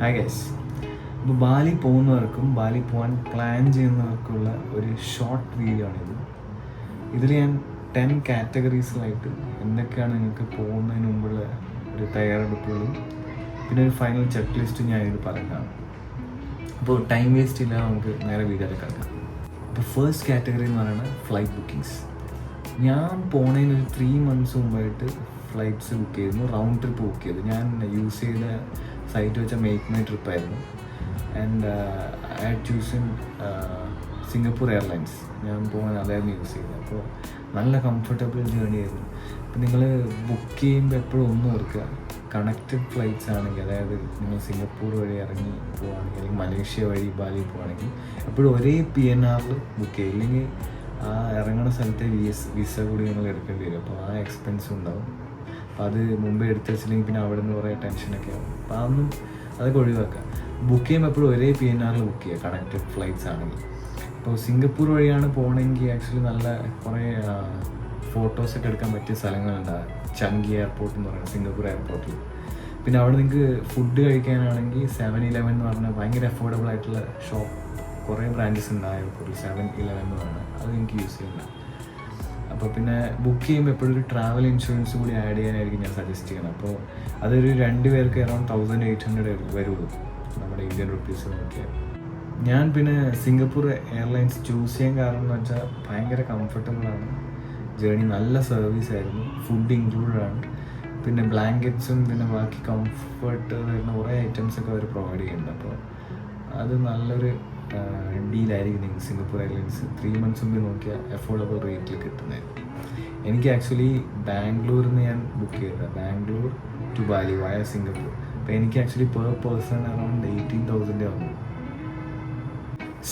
Hi guys. അപ്പോൾ ബാലി പോകുന്നവർക്കും ബാലി പോകാൻ plan ചെയ്യുന്നവർക്കുള്ള ഒരു ഷോർട്ട് വീഡിയോ ആണിത്. ഇതിൽ ഞാൻ 10 കാറ്റഗറീസിലായിട്ട് എന്തൊക്കെയാണ് നിങ്ങൾക്ക് പോകുന്നതിന് മുമ്പുള്ള ഒരു തയ്യാറെടുപ്പുകളും പിന്നെ ഒരു ഫൈനൽ ചെക്ക് ലിസ്റ്റ് ഞാൻ ഇത് പറഞ്ഞതാണ്. അപ്പോൾ ടൈം വേസ്റ്റ് ഇല്ലാതെ നമുക്ക് നേരെ വീഡിയോയിലേക്ക് കിടക്കാം. അപ്പോൾ ഫസ്റ്റ് കാറ്റഗറി എന്ന് പറയുന്നത് ഫ്ലൈറ്റ് ബുക്കിങ്സ്. ഞാൻ പോണതിന് ഒരു 3 months മുമ്പായിട്ട് ഫ്ലൈറ്റ്സ് ബുക്ക് ചെയ്തിരുന്നു, റൗണ്ട് ട്രിപ്പ് ബുക്ക് ചെയ്തു. ഞാൻ യൂസ് ചെയ്ത സൈറ്റ് വെച്ചാൽ മേക്ക് മൈ ട്രിപ്പായിരുന്നു. And I had chosen Singapore Airlines. ഞാൻ പോകാൻ അതായിരുന്നു യൂസ് ചെയ്തത്. അപ്പോൾ നല്ല കംഫർട്ടബിൾ ജേർണി ആയിരുന്നു. അപ്പോൾ നിങ്ങൾ ബുക്ക് ചെയ്യുമ്പോൾ എപ്പോഴും ഒന്നും ഓർക്കുക, കണക്റ്റഡ് ഫ്ലൈറ്റ്സ് ആണെങ്കിൽ, അതായത് നിങ്ങൾ സിംഗപ്പൂർ വഴി ഇറങ്ങി പോവുകയാണെങ്കിൽ അല്ലെങ്കിൽ മലേഷ്യ വഴി ബാലി പോവുകയാണെങ്കിൽ എപ്പോഴും ഒരേ PNR ബുക്ക് ചെയ്യുക. ഇല്ലെങ്കിൽ ആ ഇറങ്ങുന്ന സ്ഥലത്തെ വിസ കൂടി നിങ്ങൾ എടുക്കേണ്ടി വരും. അപ്പോൾ ആ എക്സ്പെൻസ് ഉണ്ടാവും. അപ്പോൾ അത് മുമ്പേ എടുത്ത് വെച്ചില്ലെങ്കിൽ പിന്നെ അവിടെ നിന്ന് കുറേ ടെൻഷനൊക്കെ ആവും. അപ്പോൾ അതൊക്കെ ഒഴിവാക്കുക. ബുക്ക് ചെയ്യുമ്പോൾ എപ്പോഴും ഒരേ PNR ബുക്ക് ചെയ്യുക, കണക്റ്റഡ് ഫ്ലൈറ്റ്സ് ആണെങ്കിൽ. അപ്പോൾ സിംഗപ്പൂർ വഴിയാണ് പോകണമെങ്കിൽ ആക്ച്വലി നല്ല കുറേ ഫോട്ടോസൊക്കെ എടുക്കാൻ പറ്റിയ സ്ഥലങ്ങളുണ്ടാകും. ചങ്കി എയർപോർട്ട് എന്ന് പറയുന്നത് സിംഗപ്പൂർ എയർപോർട്ടിൽ. പിന്നെ അവിടെ നിങ്ങൾക്ക് ഫുഡ് കഴിക്കാനാണെങ്കിൽ 7-Eleven എന്ന് പറഞ്ഞാൽ ഭയങ്കര അഫോർഡബിൾ ആയിട്ടുള്ള ഷോപ്പ് കുറേ ബ്രാഞ്ചസ് ഉണ്ട് ആ എയർപോർട്ടിൽ. 7-Eleven എന്ന് പറയുന്നത് അത് എനിക്ക് യൂസ് ചെയ്യില്ല. അപ്പോൾ പിന്നെ ബുക്ക് ചെയ്യുമ്പോൾ എപ്പോഴും ഒരു ട്രാവൽ ഇൻഷുറൻസ് കൂടി ആഡ് ചെയ്യാനായിരിക്കും ഞാൻ സജസ്റ്റ് ചെയ്യണം. അപ്പോൾ അതൊരു 2 പേർക്ക് അറൗണ്ട് 1800 വരുള്ളൂ നമ്മുടെ ഇന്ത്യൻ റുപ്പീസ് നോക്കിയാൽ. ഞാൻ പിന്നെ സിംഗപ്പൂർ എയർലൈൻസ് ചൂസ് ചെയ്യാൻ കാരണം എന്ന് വെച്ചാൽ ഭയങ്കര കംഫർട്ടബിളാണ് ജേർണി, നല്ല സർവീസ് ആയിരുന്നു, ഫുഡ് ഇൻക്ലൂഡഡ് ആണ്, പിന്നെ ബ്ലാങ്കറ്റ്സും പിന്നെ ബാക്കി കംഫർട്ട് വരുന്ന കുറേ ഐറ്റംസൊക്കെ അവർ പ്രൊവൈഡ് ചെയ്യുന്നുണ്ട്. അപ്പോൾ അത് നല്ലൊരു ഡീലായിരിക്കും നിങ്ങൾക്ക് സിംഗപ്പൂർ എയർലൈൻസ് 3 months മുമ്പ് നോക്കിയാൽ അഫോർഡബിൾ റേറ്റിൽ കിട്ടുന്നതായിരിക്കും. എനിക്ക് ആക്ച്വലി ബാംഗ്ലൂരിൽ നിന്ന് ഞാൻ ബുക്ക് ചെയ്തത്, ബാംഗ്ലൂർ ടു ബാലി വയ സിംഗപ്പൂർ. അപ്പോൾ എനിക്ക് ആക്ച്വലി പെർ പേഴ്സൺ അറൗണ്ട് 18,000 വന്നു.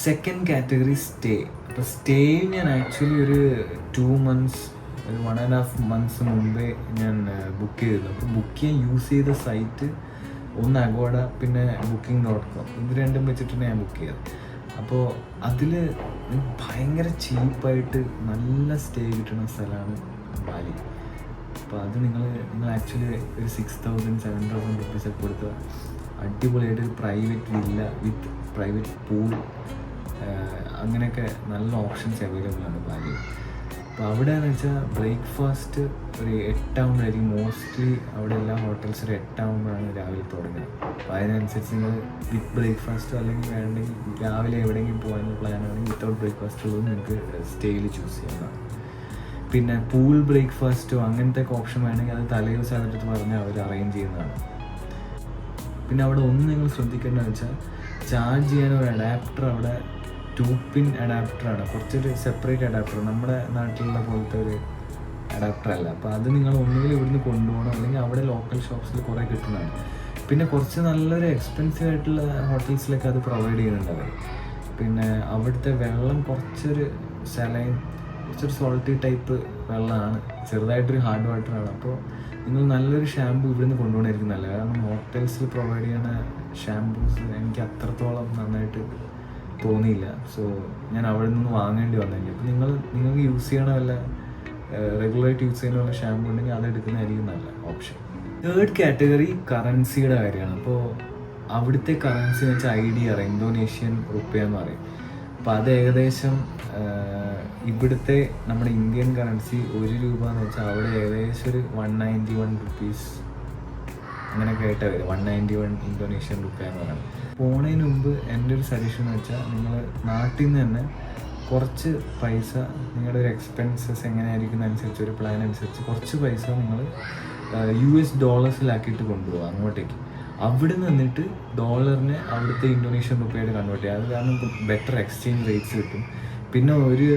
Second category stay. അപ്പോൾ സ്റ്റേ ഞാൻ ആക്ച്വലി ഒരു 2 months, ഒരു 1.5 months മുമ്പേ ഞാൻ ബുക്ക് ചെയ്തിരുന്നു. അപ്പോൾ ബുക്ക് ചെയ്യാൻ യൂസ് ചെയ്ത സൈറ്റ് ഒന്ന് അഗോഡ പിന്നെ booking.com, ഇത് രണ്ടും വെച്ചിട്ടാണ് ഞാൻ ബുക്ക് ചെയ്തത്. അപ്പോൾ അതിൽ ഭയങ്കര ചീപ്പായിട്ട് നല്ല സ്റ്റേ കിട്ടുന്ന സ്ഥലമാണ് ബാലി. അപ്പോൾ അത് നിങ്ങൾ ആക്ച്വലി ഒരു 6,000-7,000 റുപ്പീസൊക്കെ കൊടുത്ത് അടിപൊളിയായിട്ട് ഒരു പ്രൈവറ്റ് വില്ല വിത്ത് പ്രൈവറ്റ് പൂൾ, അങ്ങനെയൊക്കെ നല്ല ഓപ്ഷൻസ് അവൈലബിൾ ആണ് ബാലി. അപ്പോൾ അവിടെ എന്ന് വെച്ചാൽ ബ്രേക്ക്ഫാസ്റ്റ് ഒരു 8 ആകുമ്പോഴായിരിക്കും മോസ്റ്റ്ലി അവിടെ എല്ലാ ഹോട്ടൽസും ഒരു 8 ആകുമ്പോഴാണ് രാവിലെ തുടങ്ങുന്നത്. അപ്പോൾ അതിനനുസരിച്ച് നിങ്ങൾ വിത്ത് ബ്രേക്ക്ഫാസ്റ്റോ അല്ലെങ്കിൽ വേണമെങ്കിൽ രാവിലെ എവിടെയെങ്കിലും പോകാനുള്ള പ്ലാനാണെങ്കിൽ വിത്തൗട്ട് ബ്രേക്ക്ഫാസ്റ്റുള്ളതും നിങ്ങൾക്ക് സ്റ്റേയിൽ ചൂസ് ചെയ്യാവുന്നതാണ്. പിന്നെ പൂൾ ബ്രേക്ക്ഫാസ്റ്റോ അങ്ങനത്തെ ഒക്കെ ഓപ്ഷൻ വേണമെങ്കിൽ അത് തലേദിവസം അവരുടെ പറഞ്ഞാൽ അവർ അറേഞ്ച് ചെയ്യുന്നതാണ്. പിന്നെ അവിടെ ഒന്ന് നിങ്ങൾ ശ്രദ്ധിക്കേണ്ടതെന്ന് വെച്ചാൽ ചാർജ് ചെയ്യാൻ ഒരു അഡാപ്റ്റർ അവിടെ 2-pin അഡാപ്റ്ററാണ്, കുറച്ചൊരു സെപ്പറേറ്റ് അഡാപ്റ്റർ, നമ്മുടെ നാട്ടിലുള്ള പോലത്തെ ഒരു അഡാപ്റ്റർ അല്ല. അപ്പോൾ അത് നിങ്ങൾ ഒന്നുകിൽ ഇവിടുന്ന് കൊണ്ടുപോകണം അല്ലെങ്കിൽ അവിടെ ലോക്കൽ ഷോപ്സിൽ കുറേ കിട്ടുന്നതാണ്. പിന്നെ കുറച്ച് നല്ലൊരു എക്സ്പെൻസീവ് ആയിട്ടുള്ള ഹോട്ടൽസിലൊക്കെ അത് പ്രൊവൈഡ് ചെയ്യുന്നുണ്ട് അവർ. പിന്നെ അവിടുത്തെ വെള്ളം കുറച്ചൊരു സലൈൻ, കുറച്ചൊരു സോൾട്ടി ടൈപ്പ് വെള്ളമാണ്, ചെറുതായിട്ടൊരു ഹാർഡ് വാട്ടറാണ്. അപ്പോൾ നിങ്ങൾ നല്ലൊരു ഷാമ്പു ഇവിടുന്ന് കൊണ്ടുപോകണമായിരിക്കും നല്ലത്. കാരണം ഹോട്ടൽസിൽ പ്രൊവൈഡ് ചെയ്യുന്ന ഷാമ്പൂസ് എനിക്ക് അത്രത്തോളം നന്നായിട്ട് തോന്നിയില്ല. സോ ഞാൻ അവിടെ നിന്ന് വാങ്ങേണ്ടി വന്നെങ്കിൽ. അപ്പോൾ നിങ്ങൾക്ക് യൂസ് ചെയ്യണ വല്ല റെഗുലറായിട്ട് യൂസ് ചെയ്യാനുള്ള ഷാമ്പു ഉണ്ടെങ്കിൽ അതെടുക്കുന്നതായിരിക്കും നല്ല ഓപ്ഷൻ. തേർഡ് കാറ്റഗറി കറൻസിയുടെ കാര്യമാണ്. അപ്പോൾ അവിടുത്തെ കറൻസി എന്ന് വെച്ചാൽ IDR, ഇന്തോനേഷ്യൻ റുപ്പിയ എന്ന് പറയും. അപ്പോൾ അത് ഏകദേശം ഇവിടുത്തെ നമ്മുടെ ഇന്ത്യൻ കറൻസി 1 രൂപ എന്ന് വെച്ചാൽ അവിടെ ഏകദേശം ഒരു 191 റുപ്പീസ് അങ്ങനെയൊക്കെ ആയിട്ടാണ് വരും. 191 ഇന്തോനേഷ്യൻ റുപ്പിയ എന്ന് പറയുന്നത്. പോണതിന് മുമ്പ് എൻ്റെ ഒരു സജഷൻ എന്ന് വെച്ചാൽ നിങ്ങൾ നാട്ടിൽ നിന്ന് തന്നെ കുറച്ച് പൈസ നിങ്ങളുടെ ഒരു എക്സ്പെൻസസ് എങ്ങനെയായിരിക്കും അനുസരിച്ച് ഒരു പ്ലാൻ അനുസരിച്ച് കുറച്ച് പൈസ നിങ്ങൾ US ഡോളേഴ്സിലാക്കിയിട്ട് കൊണ്ടുപോകുക അങ്ങോട്ടേക്ക്. അവിടെ നിന്നിട്ട് ഡോളറിനെ അവിടുത്തെ ഇന്തോനേഷ്യൻ റുപ്പിയായിട്ട് കൺവേർട്ട് ചെയ്യുക. അത് കാരണം ബെറ്റർ എക്സ്ചേഞ്ച് റേറ്റ്സ് കിട്ടും. പിന്നെ ഒരു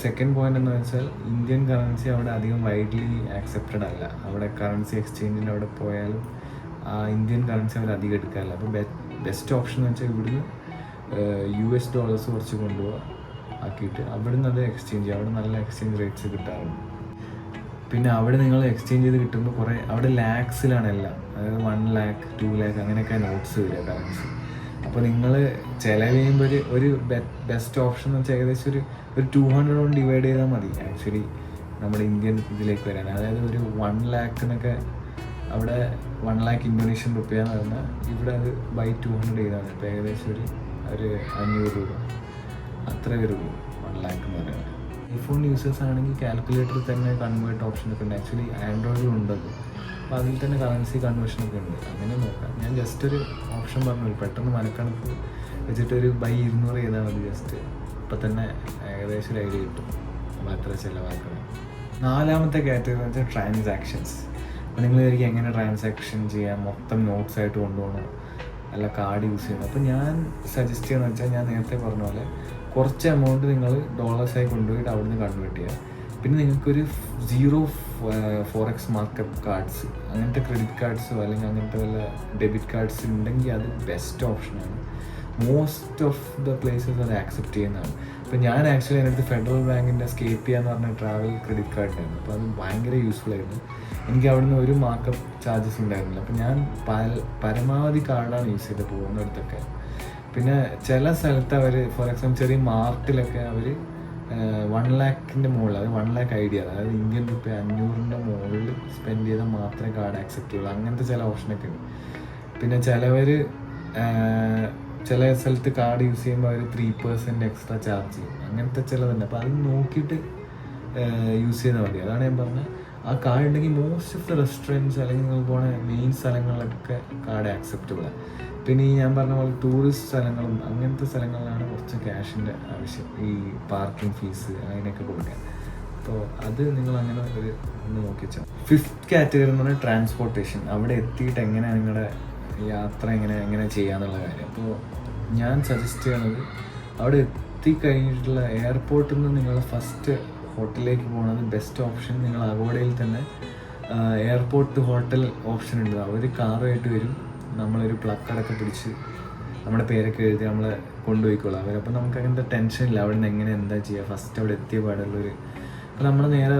സെക്കൻഡ് പോയിന്റ് എന്ന് വെച്ചാൽ ഇന്ത്യൻ കറൻസി അവിടെ അധികം വൈഡ്ലി ആക്സെപ്റ്റഡ് അല്ല. അവിടെ കറൻസി എക്സ്ചേഞ്ചിൻ്റെ അവിടെ പോയാലും ആ ഇന്ത്യൻ കറൻസി അവർ അധികം എടുക്കാറില്ല. അപ്പോൾ ബെസ്റ്റ് ഓപ്ഷൻ എന്ന് വെച്ചാൽ ഇവിടുന്ന് US ഡോളേഴ്സ് കുറച്ച് കൊണ്ടുപോകുക ആക്കിയിട്ട് അവിടെ നിന്ന് അത് എക്സ്ചേഞ്ച് ചെയ്യുക. അവിടെ നല്ല എക്സ്ചേഞ്ച് റേറ്റ്സ് കിട്ടാറുണ്ട്. പിന്നെ അവിടെ നിങ്ങൾ എക്സ്ചേഞ്ച് ചെയ്ത് കിട്ടുമ്പോൾ കുറേ അവിടെ ലാക്സിലാണ് എല്ലാം, അതായത് 1 lakh 2 lakh അങ്ങനെയൊക്കെ നോട്ട്സ് വരിക കറൻസി. അപ്പോൾ നിങ്ങൾ ചിലവ് ചെയ്യുമ്പോൾ ഒരു ബെസ്റ്റ് ഓപ്ഷൻ എന്ന് വെച്ചാൽ ഏകദേശം ഒരു 200 കൊണ്ട് ഡിവൈഡ് ചെയ്താൽ മതി ആക്ച്വലി നമ്മുടെ ഇന്ത്യൻ ഇതിലേക്ക് വരാൻ. അതായത് ഒരു 1 lakh അവിടെ 1 lakh ഇന്തോനേഷ്യൻ റുപ്യ എന്ന് പറഞ്ഞാൽ ഇവിടെ അത് ബൈ 200 ചെയ്താണ്. ഇപ്പോൾ ഏകദേശം ഒരു 500 രൂപ അത്ര വരുള്ളൂ 1 lakh എന്ന് പറയുന്നത്. ഐഫോൺ യൂസേഴ്സ് ആണെങ്കിൽ കാൽക്കുലേറ്ററിൽ തന്നെ കൺവേർട്ട് ഓപ്ഷനൊക്കെ ഉണ്ട്. ആക്ച്വലി ആൻഡ്രോയിഡിലും ഉണ്ടത്. അപ്പോൾ അതിൽ തന്നെ കറൻസി കൺവേർഷനൊക്കെ ഉണ്ട്. അങ്ങനെ നോക്കാം. ഞാൻ ജസ്റ്റ് ഒരു ഓപ്ഷൻ പറഞ്ഞു, പെട്ടെന്ന് മനക്കണക്ക് വെച്ചിട്ടൊരു ബൈ 200 ചെയ്താൽ മതി. ജസ്റ്റ് ഇപ്പം തന്നെ ഏകദേശം ഒരു ഐഡിയ കിട്ടും നമ്മൾ എത്ര ചിലവാക്കണം. 4ാമത്തെ കാറ്റഗറി എന്ന് വെച്ചാൽ ട്രാൻസാക്ഷൻസ്. അപ്പോൾ നിങ്ങൾ വിചാരിക്കും എങ്ങനെ ട്രാൻസാക്ഷൻ ചെയ്യാം, മൊത്തം നോട്ട്സ് ആയിട്ട് കൊണ്ടുപോകണം അല്ല കാർഡ് യൂസ് ചെയ്യണം. അപ്പോൾ ഞാൻ സജസ്റ്റ് ചെയ്യുന്നത് വെച്ചാൽ ഞാൻ നേരത്തെ പറഞ്ഞ പോലെ കുറച്ച് എമൗണ്ട് നിങ്ങൾ ഡോളേഴ്സായി കൊണ്ടുപോയിട്ട് അവിടുന്ന് കൺവേർട്ട് ചെയ്യുക. പിന്നെ നിങ്ങൾക്കൊരു 0 forex മാർക്കറ്റ് കാർഡ്സ്, അങ്ങനത്തെ ക്രെഡിറ്റ് കാർഡ്സോ അല്ലെങ്കിൽ അങ്ങനത്തെ വല്ല ഡെബിറ്റ് കാർഡ്സ് ഉണ്ടെങ്കിൽ അത് ബെസ്റ്റ് ഓപ്ഷനാണ്. മോസ്റ്റ് ഓഫ് ദ പ്ലേസസ് അത് ആക്സെപ്റ്റ് ചെയ്യുന്നതാണ്. ഇപ്പോൾ ഞാൻ ആക്ച്വലി അതിനടുത്ത് ഫെഡറൽ ബാങ്കിൻ്റെ സ്കേപ്പിയ എന്ന് പറഞ്ഞ ട്രാവൽ ക്രെഡിറ്റ് കാർഡ് ആയിരുന്നു. അപ്പോൾ അത് ഭയങ്കര യൂസ്ഫുൾ ആയിരുന്നു. എനിക്ക് അവിടുന്ന് ഒരു മാർക്കപ്പ് ചാർജസ് ഉണ്ടായിരുന്നില്ല. അപ്പോൾ ഞാൻ പരമാവധി കാർഡാണ് യൂസ് ചെയ്ത് പോകുന്നിടത്തൊക്കെ. പിന്നെ ചില സ്ഥലത്ത് അവർ ഫോർ എക്സാമ്പിൾ ചെറിയ മാർട്ടിലൊക്കെ അവർ 1 lakhൻ്റെ മുകളിൽ, അത് 1 lakh ഐഡിയ, അതായത് ഇന്ത്യൻ റുപ്യ 500ൻ്റെ മുകളിൽ സ്പെൻഡ് ചെയ്താൽ മാത്രമേ കാർഡ് ആക്സെപ്റ്റ് ചെയ്യുള്ളൂ. അങ്ങനത്തെ ചില ഓപ്ഷനൊക്കെ ഉണ്ട്. പിന്നെ ചില സ്ഥലത്ത് കാർഡ് യൂസ് ചെയ്യുമ്പോൾ അവർ 3% എക്സ്ട്രാ ചാർജ് ചെയ്യും. അങ്ങനത്തെ ചിലതുണ്ട്. അപ്പോൾ അത് നോക്കിയിട്ട് യൂസ് ചെയ്താൽ മതി. അതാണ് ഞാൻ പറഞ്ഞത്. ആ കാർഡ് ഉണ്ടെങ്കിൽ മോസ്റ്റ് ഓഫ് ദ റെസ്റ്റോറൻറ്റ്സ് അല്ലെങ്കിൽ നിങ്ങൾ പോണ മെയിൻ സ്ഥലങ്ങളിലൊക്കെ കാർഡ് ആക്സെപ്റ്റബിളാണ്. പിന്നെ ഈ ഞാൻ പറഞ്ഞ പോലെ ടൂറിസ്റ്റ് സ്ഥലങ്ങളും അങ്ങനത്തെ സ്ഥലങ്ങളിലാണ് കുറച്ച് ക്യാഷിൻ്റെ ആവശ്യം, ഈ പാർക്കിംഗ് ഫീസ് അതിനൊക്കെ കൊടുക്കാൻ. അപ്പോൾ അത് നിങ്ങൾ അങ്ങനെ ഒന്ന് നോക്കി വെച്ചാൽ. 5th കാറ്റഗറി എന്ന് പറഞ്ഞാൽ ട്രാൻസ്പോർട്ടേഷൻ. അവിടെ എത്തിയിട്ട് എങ്ങനെയാണ് നിങ്ങളുടെ യാത്ര എങ്ങനെ ചെയ്യാന്നുള്ള കാര്യം. അപ്പോൾ ഞാൻ സജസ്റ്റ് ചെയ്യണത് അവിടെ എത്തിക്കഴിഞ്ഞിട്ടുള്ള എയർപോർട്ടിൽ നിന്ന് നിങ്ങൾ ഫസ്റ്റ് ഹോട്ടലിലേക്ക് പോകുന്നത് ബെസ്റ്റ് ഓപ്ഷൻ. നിങ്ങൾ അഗോഡയിൽ തന്നെ എയർപോർട്ട് ഹോട്ടൽ ഓപ്ഷൻ ഉണ്ട്. അവർ കാറുമായിട്ട് വരും, നമ്മളൊരു പ്ലക്കടൊക്കെ പിടിച്ച് നമ്മുടെ പേരൊക്കെ എഴുതി നമ്മളെ കൊണ്ടുപോയിക്കോളാം അവർ. അപ്പോൾ നമുക്ക് അങ്ങനത്തെ ടെൻഷനില്ല അവിടെ നിന്ന് എങ്ങനെ എന്താ ചെയ്യുക. ഫസ്റ്റ് അവിടെ എത്തിയ പാടുള്ളൊരു, അപ്പോൾ നമ്മൾ നേരെ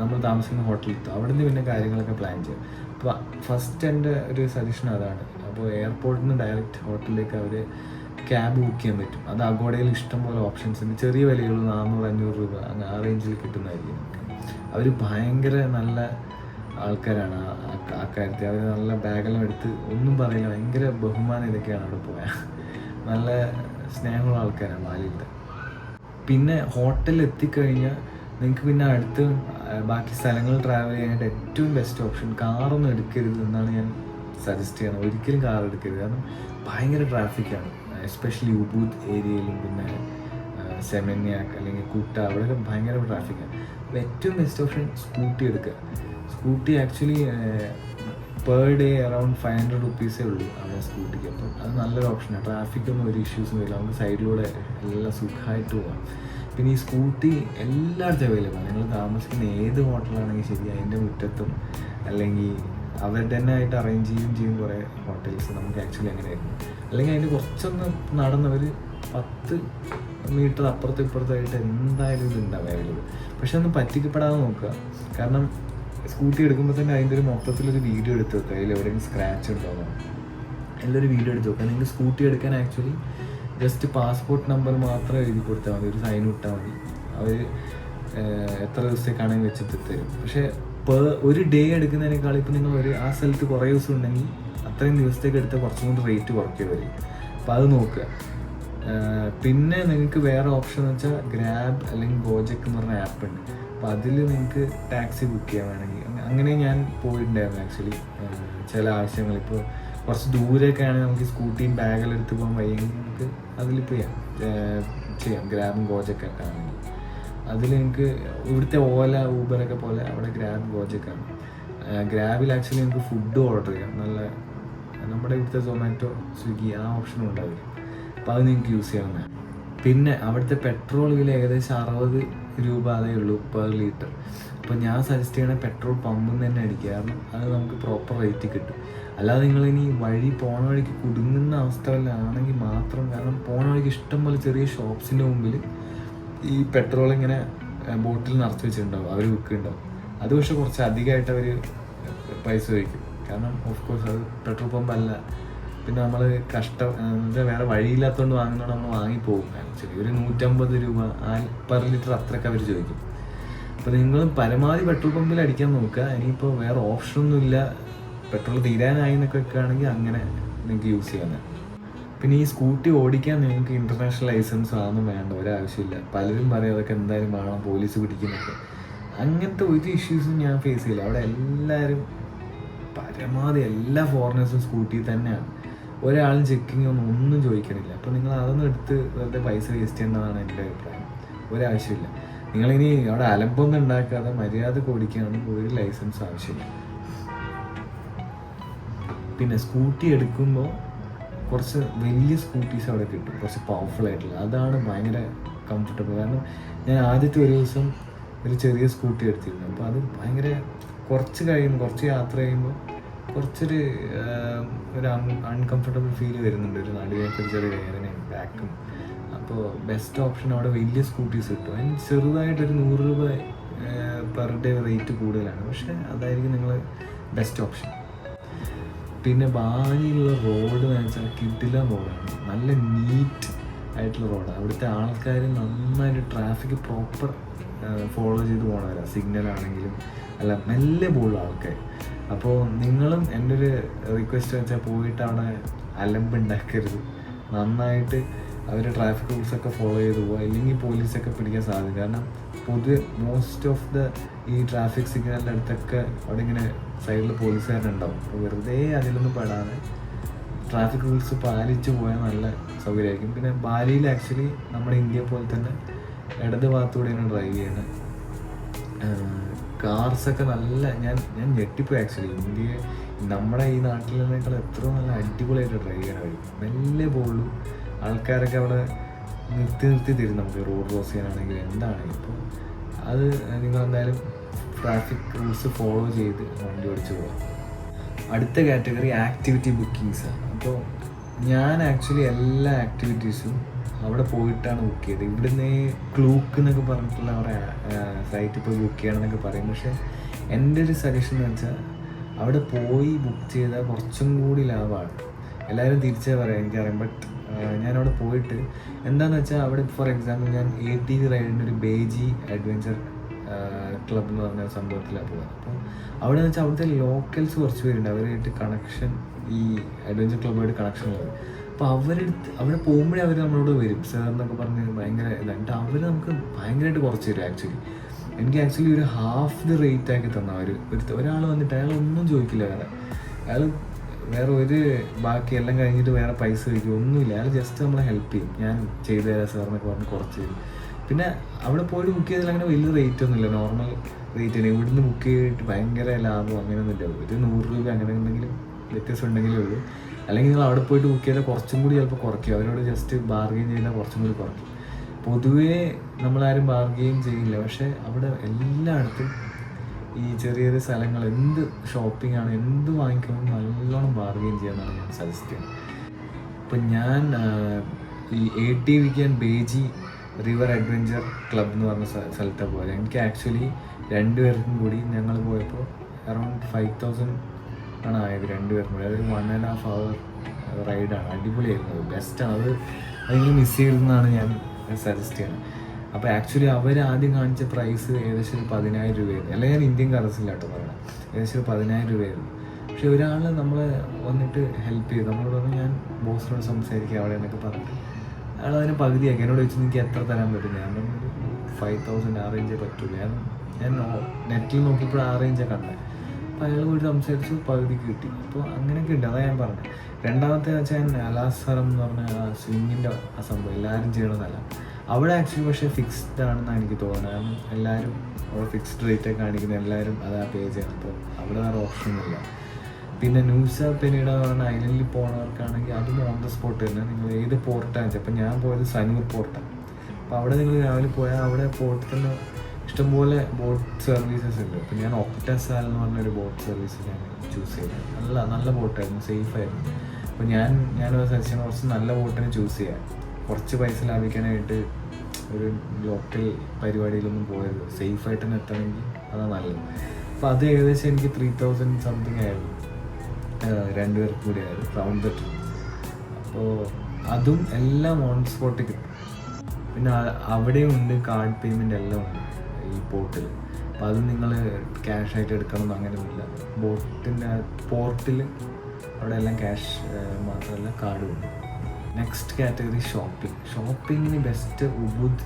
നമ്മൾ താമസിക്കുന്ന ഹോട്ടലിൽ എത്തും. അവിടെ നിന്ന് പിന്നെ കാര്യങ്ങളൊക്കെ പ്ലാൻ ചെയ്യും. അപ്പോൾ ഫസ്റ്റ് എൻ്റെ ഒരു സജഷൻ അതാണ്. അപ്പോൾ എയർപോർട്ടിൽ നിന്ന് ഡയറക്റ്റ് ഹോട്ടലിലേക്ക് അവർ ക്യാബ് ബുക്ക് ചെയ്യാൻ പറ്റും. അത് അഗോഡയിൽ ഇഷ്ടംപോലെ ഓപ്ഷൻസ് ഉണ്ട്. ചെറിയ വിലയുള്ളൂ, 400-500 രൂപ അങ്ങനെ ആ റേഞ്ചിൽ കിട്ടുന്നതായിരിക്കും. അവർ ഭയങ്കര നല്ല ആൾക്കാരാണ് ആ കാര്യത്തിൽ. അവർ നല്ല ബാഗെല്ലാം എടുത്ത് ഒന്നും പറയില്ല, ഭയങ്കര ബഹുമാനം ഇതൊക്കെയാണ് അവിടെ പോയാൽ. നല്ല സ്നേഹമുള്ള ആൾക്കാരാണ് ബാലിയിലത്തെ. പിന്നെ ഹോട്ടലിൽ എത്തിക്കഴിഞ്ഞാൽ നിങ്ങൾക്ക് പിന്നെ അടുത്ത് ബാക്കി സ്ഥലങ്ങൾ ട്രാവൽ ചെയ്യാനായിട്ട് ഏറ്റവും ബെസ്റ്റ് ഓപ്ഷൻ കാറൊന്നും എടുക്കരുത് എന്നാണ് ഞാൻ സജസ്റ്റ് ചെയ്യുന്നത്. ഒരിക്കലും കാർ എടുക്കരുത്, കാരണം ഭയങ്കര ട്രാഫിക്കാണ്. എസ്പെഷ്യലി ഉബൂദ് ഏരിയയിലും പിന്നെ സെമന്യാക്ക് അല്ലെങ്കിൽ കുട്ട അവിടെയൊക്കെ ഭയങ്കര ട്രാഫിക്കാണ്. അപ്പോൾ ഏറ്റവും ബെസ്റ്റ് ഓപ്ഷൻ സ്കൂട്ടി എടുക്കുക. Scooty actually per day around 500 റുപ്പീസേ ഉള്ളൂ അവിടെ സ്കൂട്ടിക്ക്. അപ്പം അത് നല്ലൊരു ഓപ്ഷനാണ്. ട്രാഫിക്കൊന്നും ഒരു ഇഷ്യൂസും വരില്ല, നമുക്ക് സൈഡിലൂടെ എല്ലാം സുഖമായിട്ട് പോകാം. പിന്നെ ഈ സ്കൂട്ടി എല്ലായിടത്തും അവൈലബിളാണ്. നിങ്ങൾ താമസിക്കുന്ന ഏത് ഹോട്ടലാണെങ്കിൽ ശരി അതിൻ്റെ മുറ്റത്തും അല്ലെങ്കിൽ അവരുടെ തന്നെ ആയിട്ട് അറേഞ്ച് ചെയ്യും കുറേ ഹോട്ടൽസ് നമുക്ക് ആക്ച്വലി അങ്ങനെയായിരുന്നു. അല്ലെങ്കിൽ അതിൻ്റെ കുറച്ചൊന്ന് നടന്നവർ 10 മീറ്റർ അപ്പുറത്തും ഇപ്പുറത്തായിട്ട് എന്തായാലും ഇതുണ്ട് അവൈലബിൾ. പക്ഷെ ഒന്ന് പറ്റിക്കപ്പെടാതെ നോക്കുക. കാരണം സ്കൂട്ടി എടുക്കുമ്പോൾ തന്നെ അതിൻ്റെ ഒരു മൊത്തത്തിലൊരു വീഡിയോ എടുത്ത് വെക്കുക. അതിൽ എവിടെയെങ്കിലും സ്ക്രാച്ച് ഉണ്ടോന്നോ എല്ലാവരും വീഡിയോ എടുത്ത് വെക്കുക. നിങ്ങൾക്ക് സ്കൂട്ടി എടുക്കാൻ ആക്ച്വലി ജസ്റ്റ് പാസ്പോർട്ട് നമ്പർ മാത്രം എഴുതി കൊടുത്താൽ മതി, ഒരു സൈൻ ഇട്ടാൽ മതി. അവർ എത്ര ദിവസത്തേക്കാണെങ്കിൽ വെച്ചിട്ട് തരും. പക്ഷേ ഒരു ഡേ എടുക്കുന്നതിനേക്കാൾ ഇപ്പോൾ നിങ്ങൾ ആ സ്ഥലത്ത് കുറേ ദിവസം ഉണ്ടെങ്കിൽ അത്രയും ദിവസത്തേക്ക് എടുത്താൽ കുറച്ചും കൂടി റേറ്റ് കുറയ്ക്കുക വരും. അപ്പോൾ അത് നോക്കുക. പിന്നെ നിങ്ങൾക്ക് വേറെ ഓപ്ഷൻ എന്ന് വെച്ചാൽ ഗ്രാബ് അല്ലെങ്കിൽ ഗോജക്ക് എന്ന് പറഞ്ഞ ആപ്പ് ഉണ്ട്. അപ്പോൾ അതിൽ നിങ്ങൾക്ക് ടാക്സി ബുക്ക് ചെയ്യാൻ വേണമെങ്കിൽ അങ്ങനെ ഞാൻ പോയിട്ടുണ്ടായിരുന്നു ആക്ച്വലി ചില ആവശ്യങ്ങൾ. ഇപ്പോൾ കുറച്ച് ദൂരെയൊക്കെ ആണെങ്കിൽ നമുക്ക് സ്കൂട്ടിയും ബാഗെല്ലാം എടുത്ത് പോകാൻ വയ്യെങ്കിൽ നമുക്ക് അതിൽ ചെയ്യാം ഗ്രാബും ഗോജക്കൊക്കെ ആണെങ്കിൽ. അതിൽ നിങ്ങൾക്ക് ഇവിടുത്തെ ഓല ഊബറൊക്കെ പോലെ അവിടെ ഗ്രാബ് ഗോജക്കാണ്. ഗ്രാബിൽ ആക്ച്വലി നമുക്ക് ഫുഡ് ഓർഡർ ചെയ്യാം. നല്ല നമ്മുടെ ഇവിടുത്തെ സൊമാറ്റോ സ്വിഗ്ഗി ആ ഓപ്ഷനും ഉണ്ടാവില്ല. അപ്പോൾ അത് നിങ്ങൾക്ക് യൂസ് ചെയ്യാവുന്നതാണ്. പിന്നെ അവിടുത്തെ പെട്രോൾ വില ഏകദേശം 60 രൂപ അതേ ഉള്ളൂ പെർ ലിറ്റർ. അപ്പോൾ ഞാൻ സജസ്റ്റ് ചെയ്യണ പെട്രോൾ പമ്പിൽ നിന്ന് തന്നെ അടിക്കുക. കാരണം അത് നമുക്ക് പ്രോപ്പർ റേറ്റ് കിട്ടും. അല്ലാതെ നിങ്ങളിനി പോണ വഴിക്ക് കുടുങ്ങുന്ന അവസ്ഥ വല്ല ആണെങ്കിൽ മാത്രം, കാരണം പോണ വഴിക്ക് ഇഷ്ടംപോലെ ചെറിയ ഷോപ്സിൻ്റെ മുമ്പിൽ ഈ പെട്രോൾ ഇങ്ങനെ ബോട്ടിൽ നിറച്ച് വെച്ചിട്ടുണ്ടാവും, അവർ വിൽക്കുന്നുണ്ടാവും. അത് പക്ഷേ കുറച്ച് അധികമായിട്ട് അവർ പൈസ വയ്ക്കും. കാരണം ഓഫ് കോഴ്സ് അത് പെട്രോൾ പമ്പല്ല. പിന്നെ നമ്മൾ എന്താ വേറെ വഴിയില്ലാത്തതുകൊണ്ട് വാങ്ങുന്നതുകൊണ്ട് നമ്മൾ വാങ്ങിപ്പോകും. ആക്ച്വലി ഒരു 150 രൂപ പെർ ലിറ്റർ അത്രയൊക്കെ അവർ ചോദിക്കും. അപ്പോൾ നിങ്ങൾ പരമാവധി പെട്രോൾ പമ്പിൽ അടിക്കാൻ നോക്കുക. ഇനിയിപ്പോൾ വേറെ ഓപ്ഷനൊന്നുമില്ല പെട്രോൾ തീരാനായി എന്നൊക്കെ വെക്കുകയാണെങ്കിൽ അങ്ങനെ നിങ്ങൾക്ക് യൂസ് ചെയ്യാൻ. പിന്നെ ഈ സ്കൂട്ടി ഓടിക്കാൻ നിങ്ങൾക്ക് ഇൻ്റർനാഷണൽ ലൈസൻസ് ആണെന്നും വേണ്ട, ഒരാവശ്യമില്ല. പലരും പറയും അതൊക്കെ എന്തായാലും വേണം, പോലീസ് പിടിക്കുന്നൊക്കെ. അങ്ങനത്തെ ഒരു ഇഷ്യൂസും ഞാൻ ഫേസ് ചെയ്യില്ല. അവിടെ എല്ലാവരും പരമാവധി എല്ലാ ഫോറിനേഴ്സും സ്കൂട്ടി തന്നെയാണ്. ഒരാളും ചെക്കിങ് ഒന്നും ചോദിക്കണില്ല. അപ്പോൾ നിങ്ങൾ അതൊന്നും എടുത്ത് വെറുതെ പൈസ വേസ്റ്റ് ചെയ്യേണ്ടതാണ് എൻ്റെ അഭിപ്രായം. ഒരാവശ്യമില്ല. നിങ്ങളിനി അവിടെ അലമ്പൊന്നും ഉണ്ടാക്കാതെ മര്യാദ ഓടിക്കുകയാണെങ്കിൽ ഒരു ലൈസൻസ് ആവശ്യമില്ല. പിന്നെ സ്കൂട്ടി എടുക്കുമ്പോൾ കുറച്ച് വലിയ സ്കൂട്ടീസ് അവിടെ കിട്ടും, കുറച്ച് പവർഫുൾ ആയിട്ടുള്ള. അതാണ് ഭയങ്കര കംഫർട്ടബിൾ. കാരണം ഞാൻ ആദ്യത്തെ ഒരു ദിവസം ഒരു ചെറിയ സ്കൂട്ടി എടുത്തിരുന്നു. അപ്പോൾ അത് ഭയങ്കര കുറച്ച് യാത്ര കഴിയുമ്പോൾ കുറച്ചൊരു അൺകംഫർട്ടബിൾ ഫീൽ വരുന്നുണ്ട്. ഒരു നടുവേക്ക് ചെറിയ വേദനയും ബാക്കും. അപ്പോൾ ബെസ്റ്റ് ഓപ്ഷൻ അവിടെ വലിയ സ്കൂട്ടീസ് കിട്ടും. അതിന് ചെറുതായിട്ടൊരു 100 രൂപ പെർ ഡേ റേറ്റ് കൂടുതലാണ്, പക്ഷേ അതായിരിക്കും നിങ്ങൾ ബെസ്റ്റ് ഓപ്ഷൻ. പിന്നെ ബാലിയിലുള്ള റോഡ് എന്ന് വെച്ചാൽ കിടിലൻ റോഡാണ്, നല്ല നീറ്റ് ആയിട്ടുള്ള റോഡാണ്. അവിടുത്തെ ആൾക്കാർ നന്നായിട്ട് ട്രാഫിക് പ്രോപ്പർ ഫോളോ ചെയ്ത് പോകണവരാണ്. സിഗ്നലാണെങ്കിലും അല്ല മെല്ലെ പോകുള്ള ആൾക്കാർ. അപ്പോൾ നിങ്ങളും എൻ്റെ ഒരു റിക്വസ്റ്റ് വെച്ചാൽ പോയിട്ട് അവിടെ അലമ്പുണ്ടാക്കരുത്. നന്നായിട്ട് അവർ ട്രാഫിക് റൂൾസൊക്കെ ഫോളോ ചെയ്ത് പോവുക, ഇല്ലെങ്കിൽ പോലീസൊക്കെ പിടിക്കാൻ സാധ്യത. കാരണം പൊതുവെ മോസ്റ്റ് ഓഫ് ദ ഈ ട്രാഫിക് സിഗ്നലിൻ്റെ അടുത്തൊക്കെ അവിടെ ഇങ്ങനെ സൈഡിൽ പോലീസുകാരുണ്ടാവും. അപ്പോൾ വെറുതെ അതിലൊന്നും പെടാതെ ട്രാഫിക് റൂൾസ് പാലിച്ച് പോയാൽ നല്ല സൗകര്യമായിരിക്കും. പിന്നെ ബാലിയിൽ ആക്ച്വലി നമ്മുടെ ഇന്ത്യ പോലെ തന്നെ ഇടത് ഭാഗത്തൂടെയാണ് ഡ്രൈവ് ചെയ്യുന്നത്. കാർസൊക്കെ നല്ല ഞാൻ ഞെട്ടിപ്പോയി ആക്ച്വലി. നമ്മുടെ ഈ നാട്ടിലേക്കാൾ എത്രയോ നല്ല അടിപൊളിയായിട്ട് ഡ്രൈവ് ചെയ്യാൻ കഴിയും. മെല്ലെ പോകുള്ളൂ. ആൾക്കാരൊക്കെ അവിടെ നിർത്തി തരും നമുക്ക് റോഡ് ക്രോസ് ചെയ്യാനാണെങ്കിൽ എന്താണെങ്കിൽ. ഇപ്പോൾ അത് നിങ്ങളെന്തായാലും ട്രാഫിക് റൂൾസ് ഫോളോ ചെയ്ത് വണ്ടി ഓടിച്ച് പോകാം. അടുത്ത കാറ്റഗറി ആക്ടിവിറ്റി ബുക്കിങ്സാണ്. അപ്പോൾ ഞാൻ ആക്ച്വലി എല്ലാ ആക്ടിവിറ്റീസും അവിടെ പോയിട്ടാണ് ബുക്ക് ചെയ്തത്. ഇവിടുന്ന് ക്ലൂക്ക് എന്നൊക്കെ പറഞ്ഞിട്ടുള്ള അവിടെ സൈറ്റിൽ പോയി ബുക്ക് ചെയ്യണം എന്നൊക്കെ പറയും. പക്ഷേ എൻ്റെ ഒരു സജഷൻ എന്ന് വെച്ചാൽ അവിടെ പോയി ബുക്ക് ചെയ്താൽ കുറച്ചും കൂടി ലാഭമാണ്. എല്ലാവരും തിരിച്ചേ പറയാം, എനിക്കറിയാം. ബട്ട് ഞാനവിടെ പോയിട്ട് എന്താണെന്ന് വെച്ചാൽ അവിടെ ഫോർ എക്സാമ്പിൾ ഞാൻ ATV റൈഡിൻ്റെ ഒരു ബേജി അഡ്വഞ്ചർ ക്ലബ് എന്ന് പറഞ്ഞ സംഭവത്തിലാണ് പോകുന്നത്. അപ്പോൾ അവിടെ എന്ന് വെച്ചാൽ അവിടുത്തെ ലോക്കൽസ് കുറച്ച് പേരുണ്ട്, അവരായിട്ട് കണക്ഷൻ, ഈ അഡ്വഞ്ചർ ക്ലബ്ബായിട്ട് കണക്ഷൻ ഉള്ളത്. അപ്പോൾ അവിടെ പോകുമ്പോഴേ അവർ നമ്മളോട് വരും, സാർ എന്നൊക്കെ പറഞ്ഞ് ഭയങ്കര ഇതായിട്ട് അവർ നമുക്ക് ഭയങ്കരമായിട്ട് കുറച്ച് തരും. എനിക്ക് ആക്ച്വലി ഒരു ഹാഫ് ദി റേറ്റ് ആക്കി തന്ന ഒരാൾ വന്നിട്ട് അയാൾ ഒന്നും ചോദിക്കില്ല. അയാൾ വേറെ ഒരു ബാക്കി എല്ലാം കഴിഞ്ഞിട്ട് വേറെ പൈസ ചോദിക്കും, ഒന്നുമില്ല. അയാൾ ജസ്റ്റ് നമ്മളെ ഹെൽപ്പ് ചെയ്യും. ഞാൻ ചെയ്തു തരാം സാർ എന്നൊക്കെ പറഞ്ഞ് കുറച്ച് തരും. പിന്നെ അവിടെ പോയിട്ട് ബുക്ക് ചെയ്താൽ അങ്ങനെ വലിയ റേറ്റ് ഒന്നുമില്ല, നോർമൽ റേറ്റ് തന്നെ. ഇവിടുന്ന് ബുക്ക് ചെയ്തിട്ട് ഭയങ്കര ലാഭം അങ്ങനെയൊന്നുമില്ല. ഒരു 100 രൂപ അങ്ങനെ എന്തെങ്കിലും വ്യത്യാസം ഉണ്ടെങ്കിലേ ഉള്ളൂ. അല്ലെങ്കിൽ നിങ്ങൾ അവിടെ പോയിട്ട് ബുക്ക് ചെയ്താൽ കുറച്ചും കൂടി ചിലപ്പോൾ കുറയ്ക്കും. അവരോട് ജസ്റ്റ് ബാർഗെയിൻ ചെയ്താൽ കുറച്ചും കൂടി കുറയ്ക്കും. പൊതുവേ നമ്മളാരും ബാർഗെയിൻ ചെയ്യില്ല, പക്ഷേ അവിടെ എല്ലായിടത്തും ഈ ചെറിയ ചെറിയ സ്ഥലങ്ങൾ എന്ത് ഷോപ്പിംഗ് ആണ്, എന്ത് വാങ്ങിക്കണം നല്ലോണം ബാർഗെയിൻ ചെയ്യാനാണ് ഞാൻ സജസ്റ്റ് ചെയ്യുന്നത്. ഇപ്പം ഞാൻ ഈ ATVക്ക് ബേജി റിവർ അഡ്വഞ്ചർ ക്ലബ് എന്ന് പറഞ്ഞ സ്ഥലത്താണ് പോയത്. എനിക്ക് ആക്ച്വലി 2 പേർക്കും കൂടി ഞങ്ങൾ പോയപ്പോൾ അറൗണ്ട് 5000 ആണ് ആയത് 2 പേർക്കും കൂടി. അതൊരു 1.5 hour റൈഡാണ്, അടിപൊളിയായിരുന്നു, ബെസ്റ്റാണ്. അതെങ്കിലും മിസ് ചെയ്തെന്നാണ് ഞാൻ സജസ്റ്റ് ചെയ്യുന്നത്. അപ്പോൾ ആക്ച്വലി അവർ ആദ്യം കാണിച്ച പ്രൈസ് ഏകദേശം ഒരു 10,000 രൂപയായിരുന്നു. അല്ലെങ്കിൽ ഞാൻ ഇന്ത്യൻ കറൻസിയിലാട്ടോ പറയണം, ഏകദേശം ഒരു 10,000 രൂപയായിരുന്നു. പക്ഷെ ഒരാൾ നമ്മളെ വന്നിട്ട് ഹെൽപ്പ് ചെയ്തു. നമ്മളോട് പറഞ്ഞ് ഞാൻ ബോസിനോട് സംസാരിക്കുക അവിടെ എന്നൊക്കെ പറഞ്ഞിട്ട് അയാൾ അതിന് പകുതിയാക്കി. എന്നോട് ചോദിച്ചു എനിക്ക് എത്ര തരാൻ പറ്റും. ഞാൻ പറഞ്ഞു 5,000 ആ റേഞ്ചേ പറ്റൂല. ഞാൻ നെറ്റിൽ നോക്കിയപ്പോൾ ആ റേഞ്ചാണ് കണ്ടത്. അപ്പോൾ അയാൾ പോയിട്ട് സംസാരിച്ചു, പകുതിക്ക് കിട്ടി. അപ്പോൾ അങ്ങനെയൊക്കെ ഉണ്ട്, അതാണ് ഞാൻ പറഞ്ഞത്. രണ്ടാമത്തെ വെച്ചാൽ അലാസറം എന്ന് പറഞ്ഞ സ്വിമ്മിൻ്റെ ആ സംഭവം എല്ലാവരും ചെയ്യണതല്ല. അവിടെ ആക്ച്വലി പക്ഷേ ഫിക്സ്ഡ് ആണെന്നാണ് എനിക്ക് തോന്നുന്നത്. കാരണം എല്ലാവരും അവിടെ ഫിക്സ്ഡ് റേറ്റൊക്കെ കാണിക്കുന്നത്, എല്ലാവരും അതാ പേ ചെയ്യണം. അപ്പോൾ അവിടെ വേറെ ഓപ്ഷനൊന്നുമില്ല. പിന്നെ ന്യൂസ പെനിഡ പറഞ്ഞ ഐലൻഡിൽ പോകുന്നവർക്കാണെങ്കിൽ അതും ഓൺ ദ സ്പോട്ട് തന്നെ. നിങ്ങൾ ഏത് പോർട്ടാണ് വെച്ചാൽ, അപ്പോൾ ഞാൻ പോയത് സനൂർ പോർട്ടാണ്. അപ്പോൾ അവിടെ നിങ്ങൾ രാവിലെ പോയാൽ അവിടെ പോർട്ടിൽ തന്നെ ഇഷ്ടംപോലെ ബോട്ട് സർവീസസ് ഉണ്ട്. അപ്പോൾ ഞാൻ ഒക്ടസാൽ എന്ന് പറഞ്ഞൊരു ബോട്ട് സർവീസ് ഞാൻ ചൂസ് ചെയ്തത്. നല്ല ബോട്ടായിരുന്നു, സേഫായിരുന്നു. അപ്പോൾ ഞാൻ സജഷൻ കുറച്ച് നല്ല ബോട്ടിനെ ചൂസ് ചെയ്യാം. കുറച്ച് പൈസ ലാഭിക്കാനായിട്ട് ഒരു ലോക്കൽ പരിപാടിയിലൊന്നും പോയത്, സേഫായിട്ട് തന്നെ എത്തണമെങ്കിൽ അതാണ് നല്ലത്. അപ്പോൾ അത് ഏകദേശം എനിക്ക് 3,000 സംതിങ് ആയിരുന്നു, 2 പേർക്ക് കൂടി ആയിരുന്നു റൗണ്ട് ദ ട്രിപ്പ്. അപ്പോൾ അതും എല്ലാം ഓൺ സ്പോട്ട് കിട്ടും. പിന്നെ അവിടെയും ഉണ്ട് കാർഡ് പേയ്മെൻ്റ് എല്ലാം ഉണ്ട് ഈ പോർട്ടിൽ. അപ്പോൾ അത് നിങ്ങൾ ക്യാഷായിട്ട് എടുക്കണമെന്ന് അങ്ങനെയൊന്നുമില്ല. ബോട്ടിൻ്റെ പോർട്ടിൽ അവിടെ എല്ലാം ക്യാഷ് മാത്രമല്ല കാർഡും ഉണ്ട്. നെക്സ്റ്റ് കാറ്റഗറി ഷോപ്പിങ്ങിന് ബെസ്റ്റ് ഉബുദ്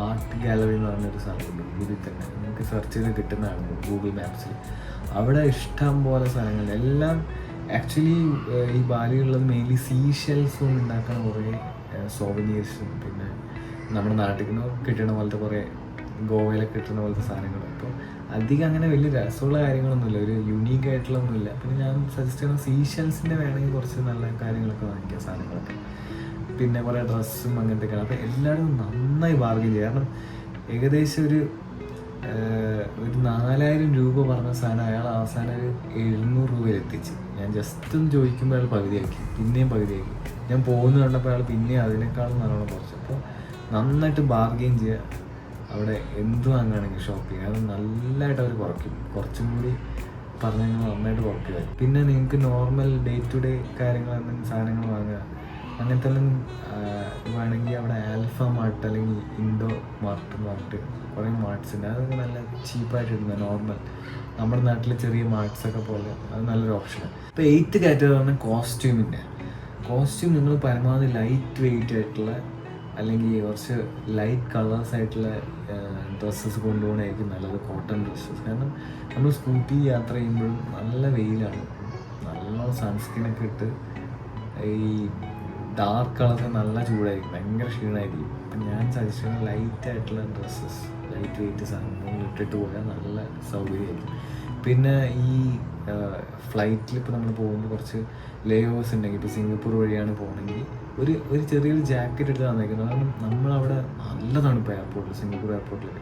ആർട്ട് ഗാലറി എന്ന് പറഞ്ഞൊരു സ്ഥലമുണ്ട്. ഉബുദിൽ തന്നെ നമുക്ക് സെർച്ച് ചെയ്ത് കിട്ടുന്നതാണ് ഗൂഗിൾ മാപ്സിൽ. അവിടെ ഇഷ്ടം പോലെ സ്ഥലങ്ങളുണ്ട്. എല്ലാം ആക്ച്വലി ഈ ബാലിയുള്ളത് മെയിൻലി സീഷെൽസ് കൊണ്ട് ഉണ്ടാക്കുന്ന കുറേ സോവനീഴ്സും പിന്നെ നമ്മുടെ നാട്ടിൽ നിന്ന് കിട്ടുന്ന പോലത്തെ കുറേ ഗോവയിലൊക്കെ കിട്ടുന്ന പോലത്തെ സാധനങ്ങളും. അപ്പോൾ അധികം അങ്ങനെ വലിയ രസമുള്ള കാര്യങ്ങളൊന്നുമില്ല, ഒരു യുണീക്ക് ആയിട്ടുള്ളൊന്നുമില്ല. പിന്നെ ഞാൻ സജസ്റ്റ് ചെയ്യുന്ന സീഷെൽസിൻ്റെ വേണമെങ്കിൽ കുറച്ച് നല്ല കാര്യങ്ങളൊക്കെ വാങ്ങിക്കാം, സാധനങ്ങളൊക്കെ. പിന്നെ കുറേ ഡ്രസ്സും അങ്ങനത്തെയൊക്കെയാണ്. അപ്പോൾ എല്ലാവരും നന്നായി ബാർഗെയിൻ ചെയ്യുക. കാരണം ഏകദേശം ഒരു 4000 രൂപ പറഞ്ഞ സാധനം അയാൾ അവസാനം ഒരു 700 രൂപയിൽ എത്തിച്ച്. ഞാൻ ജസ്റ്റ് ഒന്ന് ചോദിക്കുമ്പോൾ അയാൾ പകുതിയാക്കി, പിന്നെയും പകുതിയാക്കി. ഞാൻ പോകുന്ന കണ്ടപ്പോൾ അയാൾ പിന്നെയും അതിനേക്കാളും നല്ലോണം കുറച്ച്. അപ്പോൾ നന്നായിട്ട് ബാർഗെയിൻ ചെയ്യുക. അവിടെ എന്ത് വാങ്ങുകയാണെങ്കിൽ ഷോപ്പിംഗ് അത് നല്ലതായിട്ട് അവർ കുറയ്ക്കും. കുറച്ചും കൂടി പറഞ്ഞു കഴിഞ്ഞാൽ നന്നായിട്ട് കുറയ്ക്കുക. പിന്നെ നിങ്ങൾക്ക് നോർമൽ ഡേ ടു ഡേ കാര്യങ്ങൾ എന്തെങ്കിലും സാധനങ്ങൾ വാങ്ങുക അങ്ങനത്തെ എല്ലാം വേണമെങ്കിൽ അവിടെ ആൽഫ മാർട്ട് അല്ലെങ്കിൽ ഇൻഡോ മാർട്ട് എന്ന് പറഞ്ഞിട്ട് കുറേ മാർട്ട്സ് ഉണ്ട്. അതൊക്കെ നല്ല ചീപ്പായിട്ട് ഇടുന്നത് നോർമൽ നമ്മുടെ നാട്ടിലെ ചെറിയ മാർട്ട്സൊക്കെ പോലെ. അത് നല്ലൊരു ഓപ്ഷനാണ്. ഇപ്പോൾ 8th കാറ്റഗറി പറഞ്ഞാൽ കോസ്റ്റ്യൂം നിങ്ങൾ പരമാവധി ലൈറ്റ് വെയിറ്റ് ആയിട്ടുള്ള അല്ലെങ്കിൽ കുറച്ച് ലൈറ്റ് കളേഴ്സ് ആയിട്ടുള്ള ഡ്രസ്സസ് കൊണ്ടുപോകണമായിരിക്കും നല്ലത്, കോട്ടൺ ഡ്രസ്സസ്. കാരണം നമ്മൾ സ്കൂട്ടി യാത്ര ചെയ്യുമ്പോഴും നല്ല വെയിലാണ്, നല്ലോണം സൺസ്ക്രീനൊക്കെ ഇട്ട് ഈ ഡാർക്ക് കളേഴ്സ് നല്ല ചൂടായിരിക്കും, ഭയങ്കര ക്ഷീണമായിരിക്കും. അപ്പം ഞാൻ സജസ്റ്റ് ചെയ്യുന്ന ലൈറ്റ് ആയിട്ടുള്ള ഡ്രസ്സസ്, ലൈറ്റ് വെയിറ്റ് സാധനങ്ങൾ ഇട്ടിട്ട് പോയാൽ നല്ല സൗകര്യമായിരിക്കും. പിന്നെ ഈ ഫ്ലൈറ്റിൽ ഇപ്പോൾ നമ്മൾ പോകുമ്പോൾ കുറച്ച് ലേ ഓവേഴ്സ് ഉണ്ടെങ്കിൽ, ഇപ്പോൾ സിംഗപ്പൂർ വഴിയാണ് പോകണമെങ്കിൽ ഒരു ചെറിയൊരു ജാക്കറ്റ് എടുത്ത് തന്നേക്കുന്നത്. കാരണം നമ്മളവിടെ നല്ല തണുപ്പ് എയർപോർട്ടിൽ, സിംഗപ്പൂർ എയർപോർട്ടിൽ.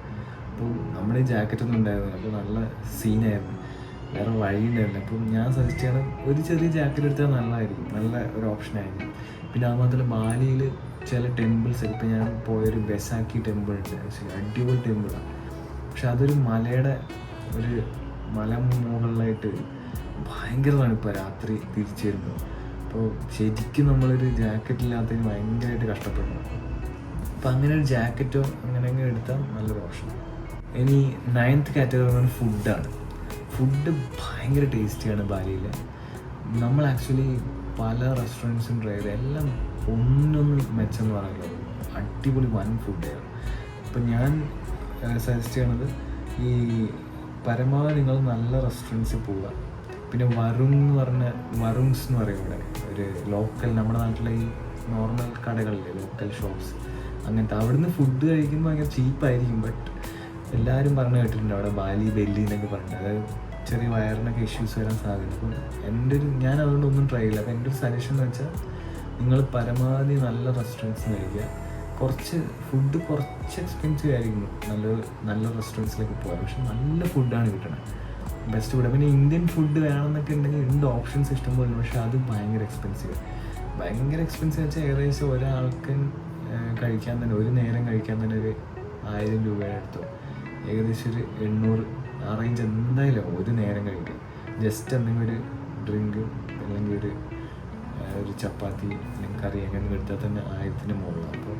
അപ്പോൾ നമ്മുടെ ഈ ജാക്കറ്റൊന്നും ഉണ്ടായിരുന്നില്ല. അപ്പോൾ നല്ല സീനായിരുന്നു, വേറെ വഴി ഉണ്ടായിരുന്നു. അപ്പം ഞാൻ സജസ്റ്റ് ചെയ്യണം ഒരു ചെറിയ ജാക്കറ്റ് എടുത്താൽ നല്ലതായിരിക്കും, നല്ല ഒരു ഓപ്ഷനായിരിക്കും. പിന്നെ അതുമാത്രമല്ല ബാലിയിൽ ചില ടെമ്പിൾസ്, ഇപ്പോൾ ഞാൻ പോയൊരു ബെസാക്കി ടെമ്പിൾ ഉണ്ട്, അടിപൊളി ടെമ്പിളാണ്. പക്ഷെ അതൊരു മലയുടെ ഒരു മല മുകളിലായിട്ട് ഭയങ്കര തണുപ്പാണ് രാത്രി തിരിച്ചു വരുമ്പോൾ. അപ്പോൾ ശരിക്കും നമ്മളൊരു ജാക്കറ്റ് ഇല്ലാത്തതിന് ഭയങ്കരമായിട്ട് കഷ്ടപ്പെടുന്നു. അപ്പോൾ അങ്ങനെ ഒരു ജാക്കറ്റോ അങ്ങനെ എടുത്താൽ നല്ലൊരു ഓപ്ഷൻ. ഇനി 9th കാറ്റഗറി എന്ന് പറഞ്ഞാൽ ഫുഡ് ഭയങ്കര ടേസ്റ്റിയാണ് ബാലിയിൽ. നമ്മൾ ആക്ച്വലി പല റെസ്റ്റോറൻറ്റ്സും ട്രൈ ചെയ്ത് എല്ലാം ഒന്നൊന്ന് മെച്ചെന്ന് പറയുന്നത് അടിപൊളി വൻ ഫുഡായിരുന്നു. അപ്പം ഞാൻ സജസ്റ്റ് ചെയ്യണത് ഈ പരമാവധി നിങ്ങൾ നല്ല റെസ്റ്റോറൻറ്റ്സിൽ പോവുക. പിന്നെ വരുൺസ് എന്ന് പറയും ഇവിടെ, ഒരു ലോക്കൽ നമ്മുടെ നാട്ടിലെ ഈ നോർമൽ കടകളിലെ ലോക്കൽ ഷോപ്സ് അങ്ങനത്തെ. അവിടുന്ന് ഫുഡ് കഴിക്കുമ്പോൾ ഭയങ്കര ചീപ്പായിരിക്കും. ബട്ട് എല്ലാവരും പറഞ്ഞു കേട്ടിട്ടുണ്ട് അവിടെ ബാലി ബെല്ലി എന്നൊക്കെ പറഞ്ഞിട്ട്, അതായത് ചെറിയ വയറിനൊക്കെ ഇഷ്യൂസ് വരാൻ സാധ്യത. അപ്പം ഞാൻ അതുകൊണ്ട് ഒന്നും ട്രൈ ചെയ്യില്ല. അപ്പോൾ എൻ്റെ ഒരു സജഷൻ എന്ന് വെച്ചാൽ നിങ്ങൾ പരമാവധി നല്ല റെസ്റ്റോറൻറ്റ്സ് കഴിക്കുക. ഫുഡ് കുറച്ച് എക്സ്പെൻസീവ് ആയിരിക്കും നല്ല റെസ്റ്റോറൻറ്റ്സിലേക്ക് പോകാം, പക്ഷെ നല്ല ഫുഡാണ് കിട്ടണത്, ബെസ്റ്റ് ഫുഡ്. പിന്നെ ഇന്ത്യൻ ഫുഡ് വേണമെന്നൊക്കെ ഉണ്ടെങ്കിൽ ഉണ്ട്, ഓപ്ഷൻസ് ഇഷ്ടംപോലെ, പക്ഷെ അത് ഭയങ്കര എക്സ്പെൻസീവ് വെച്ചാൽ ഏകദേശം ഒരാൾക്ക് കഴിക്കാൻ തന്നെ, ഒരു നേരം കഴിക്കാൻ തന്നെ ഒരു 1000 രൂപയുടെ അടുത്തോ, ഏകദേശം ഒരു 800 ആ റേഞ്ച് എന്തായാലും ഒരു നേരം കഴിക്കാം. ജസ്റ്റ് എന്തെങ്കിലും ഒരു ഡ്രിങ്ക് അല്ലെങ്കിൽ ഒരു ചപ്പാത്തി അല്ലെങ്കിൽ കറി അങ്ങനെ എടുത്താൽ തന്നെ 1000-ന് മുകളിലാണ്. അപ്പോൾ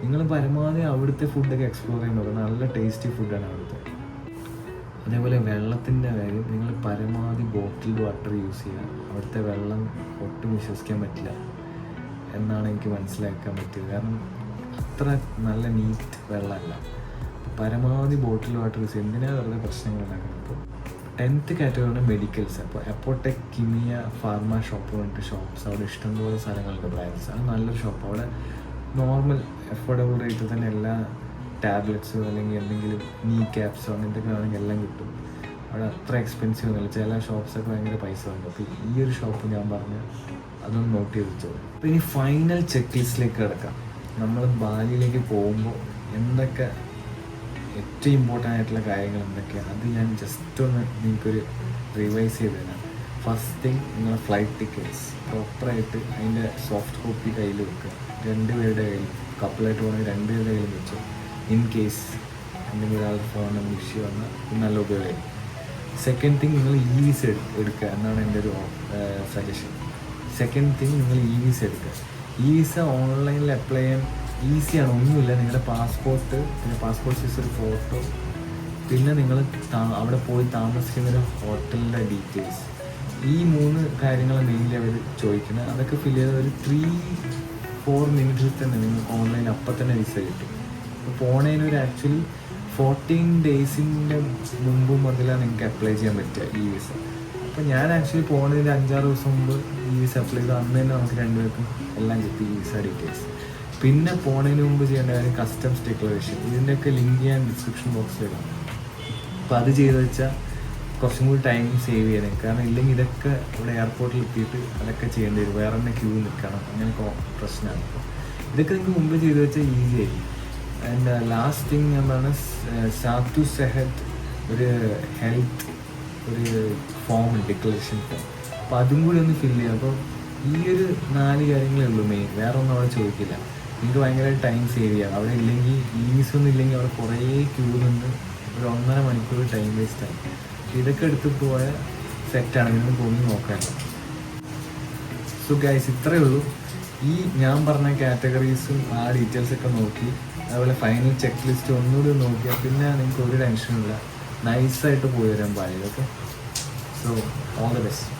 നിങ്ങൾ പരമാവധി അവിടുത്തെ ഫുഡൊക്കെ എക്സ്പ്ലോർ ചെയ്യാൻ നോക്കുക, നല്ല ടേസ്റ്റി ഫുഡാണ് അവിടുത്തെ. അതേപോലെ വെള്ളത്തിൻ്റെ കാര്യം, നിങ്ങൾ പരമാവധി ബോട്ടിൽ വാട്ടർ യൂസ് ചെയ്യുക. അവിടുത്തെ വെള്ളം ഒട്ടും വിശ്വസിക്കാൻ പറ്റില്ല എന്നാണ് എനിക്ക് മനസ്സിലാക്കാൻ പറ്റിയത്. കാരണം അത്ര നല്ല നീറ്റ് വെള്ളമല്ല. പരമാവധി ബോട്ടിൽ വാട്ടർ യൂസ് ചെയ്യുക. എന്തിനാണ് വെറുതെ പ്രശ്നങ്ങൾ ഉണ്ടാക്കുന്നത്. അപ്പോൾ 10th കാറ്റഗറിയാണ് മെഡിക്കൽസ്. അപ്പോൾ അപ്പോടെക്, കിമിയ, ഫാർമ ഷോപ്പ് പറഞ്ഞിട്ട് ഷോപ്സ് അവിടെ ഇഷ്ടംപോലെ സ്ഥലങ്ങളുണ്ട്, ബ്രാൻഡ്സ്. അത് നല്ലൊരു ഷോപ്പ്. അവിടെ നോർമൽ അഫോർഡബിൾ റേറ്റിൽ തന്നെ എല്ലാ ടാബ്ലറ്റ്സോ അല്ലെങ്കിൽ എന്തെങ്കിലും നീ ക്യാപ്സോ അങ്ങനത്തെ ആണെങ്കിൽ എല്ലാം കിട്ടും. അവിടെ അത്ര എക്സ്പെൻസീവ് ഒന്നുമില്ല. ചില ഷോപ്സൊക്കെ ഭയങ്കര പൈസ ഉണ്ട്. അപ്പോൾ ഈ ഒരു ഷോപ്പ് ഞാൻ പറഞ്ഞ് അതൊന്ന് നോട്ട് ചെയ്ത് വെച്ചോളൂ. അപ്പോൾ ഇനി ഫൈനൽ ചെക്ക് ലിസ്റ്റിലേക്ക് കിടക്കാം. നമ്മൾ ബാലിയിലേക്ക് പോകുമ്പോൾ എന്തൊക്കെ ഏറ്റവും ഇമ്പോർട്ടൻ്റ് ആയിട്ടുള്ള കാര്യങ്ങൾ എന്തൊക്കെയാണ് അത് ഞാൻ ജസ്റ്റ് ഒന്ന് നിങ്ങൾക്കൊരു റിവൈസ് ചെയ്ത് തരാം. ഫസ്റ്റ് തിങ്, നിങ്ങളുടെ ഫ്ലൈറ്റ് ടിക്കറ്റ്സ് പ്രോപ്പറായിട്ട് അതിൻ്റെ സോഫ്റ്റ് കോപ്പി കയ്യിൽ വെക്കുക. 2 പേരുടെ കയ്യിൽ, കപ്പിളായിട്ട് പോകണമെങ്കിൽ 2 പേരുടെ കയ്യിൽ വെച്ചോ. ഇൻ കേസ് എന്തെങ്കിലും ഒരാളുടെ ഫോൺ നമ്പർ ഇഷ്യൂ വന്നാൽ നല്ല ഉപയോഗമായിരിക്കും. സെക്കൻഡ് തിങ്, നിങ്ങൾ വിസ എടുക്കുക എന്നാണ് എൻ്റെ ഒരു സജഷൻ. സെക്കൻഡ് തിങ്, നിങ്ങൾ വിസ എടുക്കുക. വിസ ഓൺലൈനിൽ അപ്ലൈ ചെയ്യാൻ ഈസിയാണ്, ഒന്നുമില്ല. നിങ്ങളുടെ പാസ്പോർട്ട്, പിന്നെ പാസ്പോർട്ട് സൈസ് ഒരു ഫോട്ടോ, പിന്നെ നിങ്ങൾ അവിടെ പോയി താമസിക്കുന്ന ഒരു ഹോട്ടലിൻ്റെ ഡീറ്റെയിൽസ്, ഈ 3 കാര്യങ്ങൾ മെയിൻലി അവർ ചോദിക്കുന്നത്. അതൊക്കെ ഫില്ല് ചെയ്ത് ഒരു 3-4 മിനിറ്റ്സിൽ തന്നെ നിങ്ങൾക്ക് ഓൺലൈൻ അപ്പം തന്നെ വിസ കിട്ടും. അപ്പോൾ പോണതിന് ഒരു ആക്ച്വലി 14 ഡേയ്സിൻ്റെ മുമ്പ് മുതലാണ് നിങ്ങൾക്ക് അപ്ലൈ ചെയ്യാൻ പറ്റുക ഈ വിസ. അപ്പോൾ ഞാൻ ആക്ച്വലി പോണതിന് 5-6 ദിവസം മുമ്പ് ഈ വിസ അപ്ലൈ ചെയ്ത് അന്ന് തന്നെ നമുക്ക് 2 പേർക്കും എല്ലാം കിട്ടി ഈ വിസ ഡീറ്റെയിൽസ്. പിന്നെ പോണതിന് മുമ്പ് ചെയ്യേണ്ട കാര്യം കസ്റ്റംസ് ഡിക്ലറേഷൻ. ഇതിൻ്റെയൊക്കെ ലിങ്ക് ഞാൻ ഡിസ്ക്രിപ്ഷൻ ബോക്സിലിടാം. അപ്പോൾ അത് ചെയ്ത് വെച്ചാൽ കുറച്ചും കൂടി ടൈം സേവ് ചെയ്യണം. കാരണം ഇല്ലെങ്കിൽ ഇതൊക്കെ ഇവിടെ എയർപോർട്ടിൽ എത്തിയിട്ട് അതൊക്കെ ചെയ്യേണ്ടി വരും, വേറെ തന്നെ ക്യൂ നിൽക്കണം, അങ്ങനെ പ്രശ്നമാണ്. അപ്പോൾ ഇതൊക്കെ നിങ്ങൾക്ക് മുമ്പ് ചെയ്ത് വെച്ചാൽ ഈസി ആയിരിക്കും. ആൻഡ് ലാസ്റ്റ് തിങ് എന്താണ്, സാത്തു സെഹത്ത് ഒരു ഹെൽത്ത് ഒരു ഫോം, ഡിക്ലറേഷൻ ഫോം. അപ്പോൾ അതും കൂടി ഒന്ന് ഫില്ല് ചെയ്യാം. അപ്പോൾ ഈ ഒരു 4 കാര്യങ്ങളേ ഉള്ളൂ മെയിൻ, വേറെ ഒന്നും അവിടെ ചോദിക്കില്ല. നിങ്ങൾക്ക് ഭയങ്കരമായിട്ട് ടൈം സേവ് ചെയ്യാം. അവിടെ ഇല്ലെങ്കിൽ ഈ വിസൊന്നും ഇല്ലെങ്കിൽ അവിടെ കുറേ ക്യൂ നിന്ന് ഒരു 1.5 മണിക്കൂർ ടൈം വേസ്റ്റായി. ഇതൊക്കെ എടുത്തിട്ട് പോയാൽ സെറ്റാണ്, ഇതിന് പോയി നോക്കാമല്ലോ. സോ ഗൈസ്, ഇത്രയേ ഉള്ളൂ. ഈ ഞാൻ പറഞ്ഞ കാറ്റഗറീസും ആ ഡീറ്റെയിൽസൊക്കെ നോക്കി, അതുപോലെ ഫൈനൽ ചെക്ക് ലിസ്റ്റ് ഒന്നുകൂടി നോക്കിയാൽ പിന്നെ നിങ്ങൾക്ക് ഒരു ടെൻഷനില്ല, നൈസായിട്ട് പോയി വരാൻ പാടില്ല. Okay, so all the best.